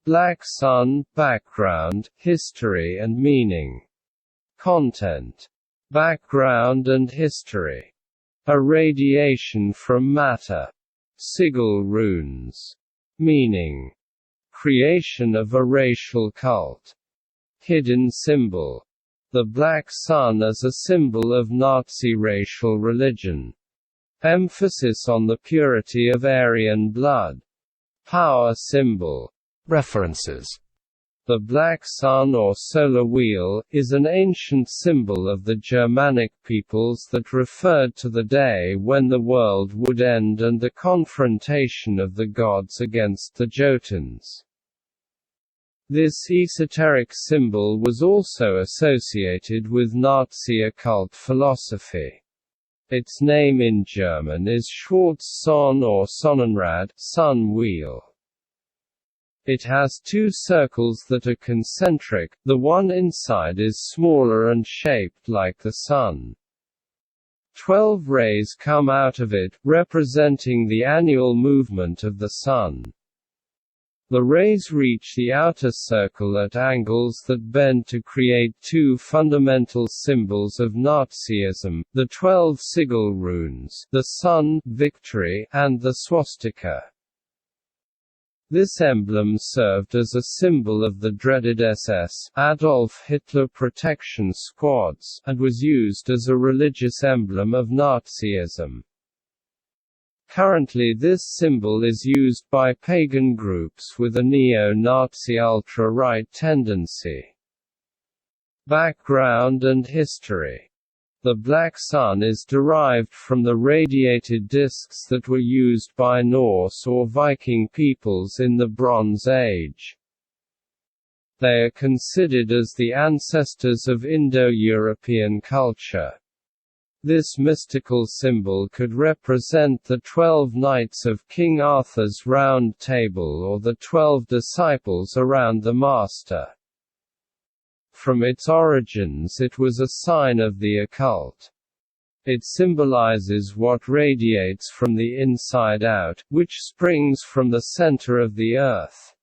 Black Sun, background, history and meaning. Content. Background and history. A radiation from matter. Sigil runes. Meaning. Creation of a racial cult. Hidden symbol. The Black Sun as a symbol of Nazi racial religion. Emphasis on the purity of Aryan blood. Power symbol. References. The Black Sun or solar wheel, is an ancient symbol of the Germanic peoples that referred to the day when the world would end and the confrontation of the gods against the Jotuns. This esoteric symbol was also associated with Nazi occult philosophy. Its name in German is Schwarzsonne or Sonnenrad, sun wheel. It has two circles that are concentric, the one inside is smaller and shaped like the sun. 12 rays come out of it, representing the annual movement of the sun. The rays reach the outer circle at angles that bend to create two fundamental symbols of Nazism, the 12 sigil runes, the sun, victory, and the swastika. This emblem served as a symbol of the dreaded SS Adolf Hitler protection squads, and was used as a religious emblem of Nazism. Currently this symbol is used by pagan groups with a neo-Nazi ultra-right tendency. Background and history. The Black Sun is derived from the radiated discs that were used by Norse or Viking peoples in the Bronze Age. They are considered as the ancestors of Indo-European culture. This mystical symbol could represent the 12 knights of King Arthur's Round Table or the 12 disciples around the Master. From its origins it was a sign of the occult. It symbolizes what radiates from the inside out, which springs from the center of the earth.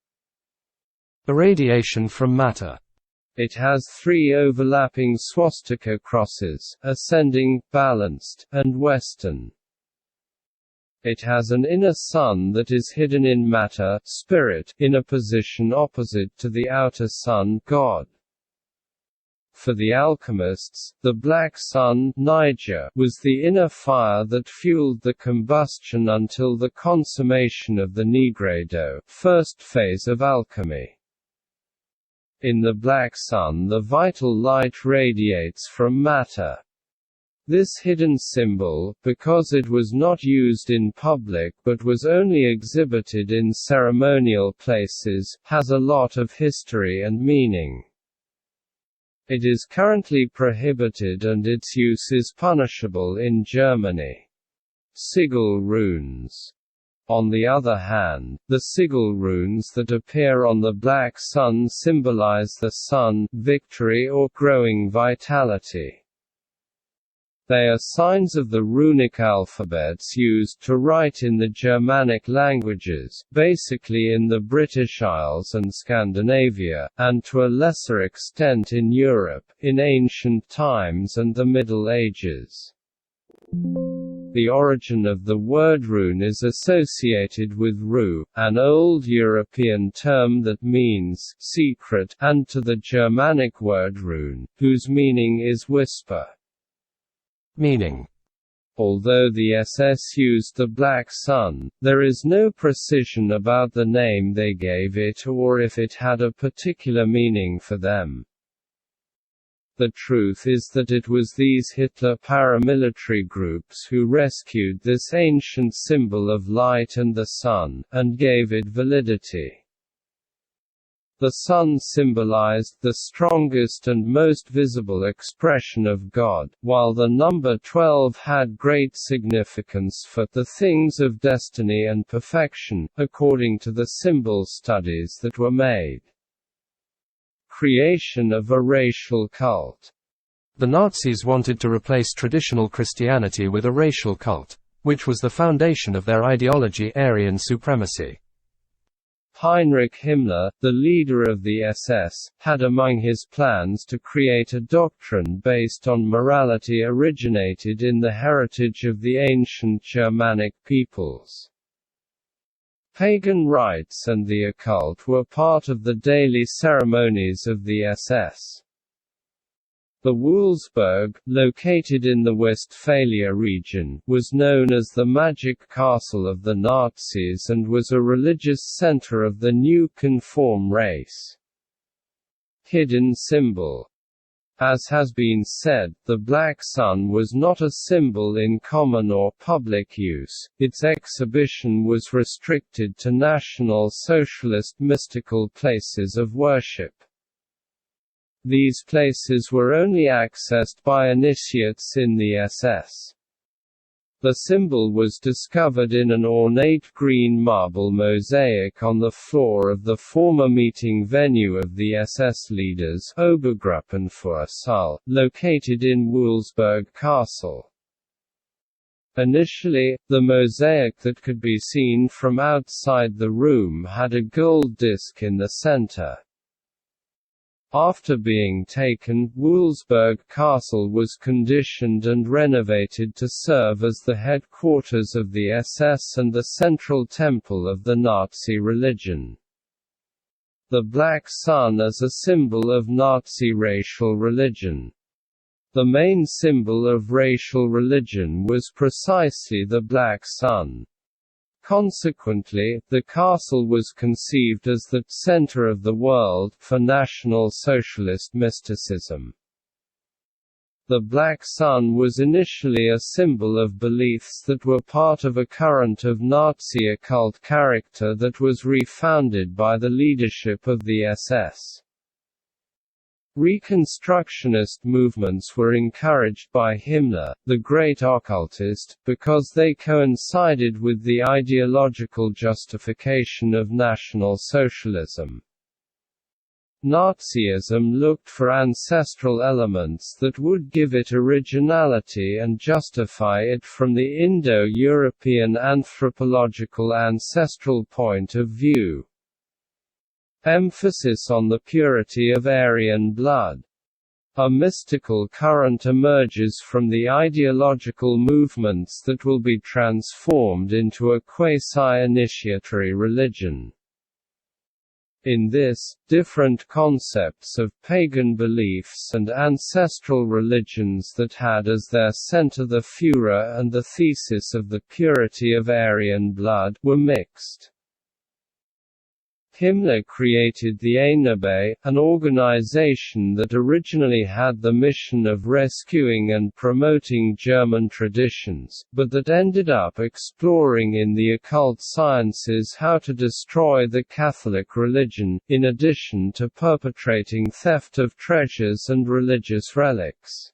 The radiation from matter. It has 3 overlapping swastika crosses, ascending, balanced, and western. It has an inner sun that is hidden in matter, spirit, in a position opposite to the outer sun, God. For the alchemists, the Black Sun Niger was the inner fire that fueled the combustion until the consummation of the Nigredo, first phase of alchemy. In the Black Sun the vital light radiates from matter. This hidden symbol, because it was not used in public but was only exhibited in ceremonial places, has a lot of history and meaning. It is currently prohibited and its use is punishable in Germany. Sigil runes. On the other hand, the sigil runes that appear on the Black Sun symbolize the sun, victory or growing vitality. They are signs of the runic alphabets used to write in the Germanic languages, basically in the British Isles and Scandinavia, and to a lesser extent in Europe, in ancient times and the Middle Ages. The origin of the word rune is associated with ru, an Old European term that means secret, and to the Germanic word rune, whose meaning is whisper. Meaning. Although the SS used the Black Sun, there is no precision about the name they gave it or if it had a particular meaning for them. The truth is that it was these Hitler paramilitary groups who rescued this ancient symbol of light and the sun, and gave it validity. The sun symbolized the strongest and most visible expression of God, while the number 12 had great significance for the things of destiny and perfection, according to the symbol studies that were made. Creation of a racial cult. The Nazis wanted to replace traditional Christianity with a racial cult, which was the foundation of their ideology, Aryan supremacy. Heinrich Himmler, the leader of the SS, had among his plans to create a doctrine based on morality originated in the heritage of the ancient Germanic peoples. Pagan rites and the occult were part of the daily ceremonies of the SS. The Wuhlsburg, located in the Westphalia region, was known as the Magic Castle of the Nazis and was a religious center of the new conform race. Hidden symbol. As has been said, the Black Sun was not a symbol in common or public use, its exhibition was restricted to National Socialist mystical places of worship. These places were only accessed by initiates in the SS. The symbol was discovered in an ornate green marble mosaic on the floor of the former meeting venue of the SS leaders, Obergruppenvorsaal, located in Wuhlsburg Castle. Initially, the mosaic that could be seen from outside the room had a gold disc in the center. After being taken, Wuhlsburg Castle was conditioned and renovated to serve as the headquarters of the SS and the central temple of the Nazi religion. The Black Sun as a symbol of Nazi racial religion. The main symbol of racial religion was precisely the Black Sun. Consequently, the castle was conceived as the center of the world for National Socialist mysticism. The Black Sun was initially a symbol of beliefs that were part of a current of Nazi occult character that was refounded by the leadership of the SS. Reconstructionist movements were encouraged by Himmler, the great occultist, because they coincided with the ideological justification of National Socialism. Nazism looked for ancestral elements that would give it originality and justify it from the Indo-European anthropological ancestral point of view. Emphasis on the purity of Aryan blood. A mystical current emerges from the ideological movements that will be transformed into a quasi-initiatory religion. In this, different concepts of pagan beliefs and ancestral religions that had as their center the Führer and the thesis of the purity of Aryan blood were mixed. Himmler created the Einheitsbrigade, an organization that originally had the mission of rescuing and promoting German traditions, but that ended up exploring in the occult sciences how to destroy the Catholic religion, in addition to perpetrating theft of treasures and religious relics.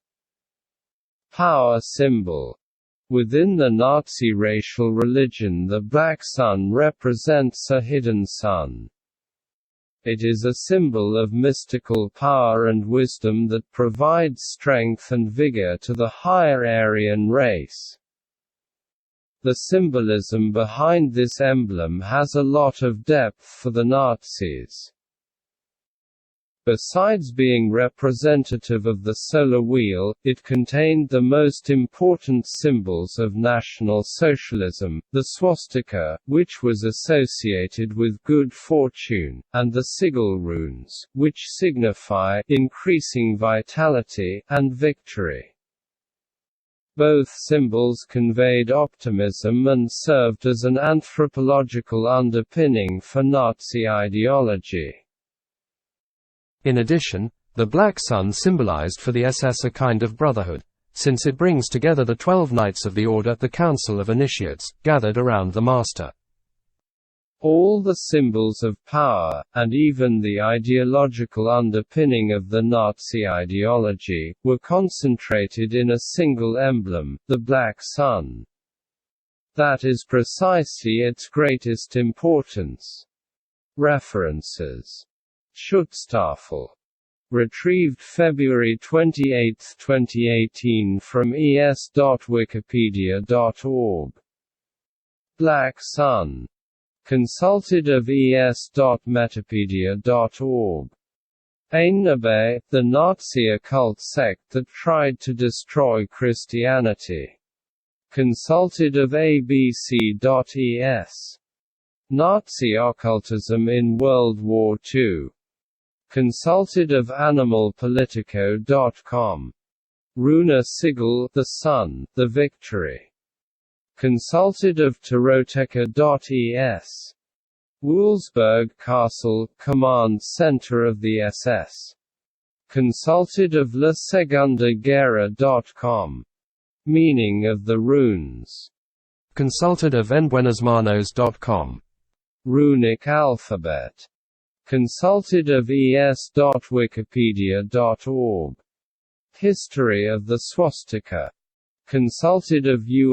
Power symbol. Within the Nazi racial religion, the Black Sun represents a hidden sun. It is a symbol of mystical power and wisdom that provides strength and vigor to the higher Aryan race. The symbolism behind this emblem has a lot of depth for the Nazis. Besides being representative of the solar wheel, it contained the most important symbols of National Socialism, the swastika, which was associated with good fortune, and the sigil runes, which signify increasing vitality and victory. Both symbols conveyed optimism and served as an anthropological underpinning for Nazi ideology. In addition, the Black Sun symbolized for the SS a kind of brotherhood, since it brings together the 12 Knights of the Order, the Council of Initiates, gathered around the Master. All the symbols of power, and even the ideological underpinning of the Nazi ideology, were concentrated in a single emblem, the Black Sun. That is precisely its greatest importance. References. Schutztafel. Retrieved February 28, 2018 from es.wikipedia.org. Black Sun. Consulted of es.metapedia.org. Ainnabe, the Nazi occult sect that tried to destroy Christianity. Consulted of abc.es. Nazi occultism in World War II. Consulted of animalpolitico.com. Runa Sigil, The Sun, The Victory. Consulted of Taroteca.es. Wolfsburg Castle, Command Center of the SS. Consulted of La Segunda Guerra.com. Meaning of the runes. Consulted of enbuenasmanos.com. Runic alphabet. Consulted of es.wikipedia.org. History of the swastika. Consulted of ushmm.org.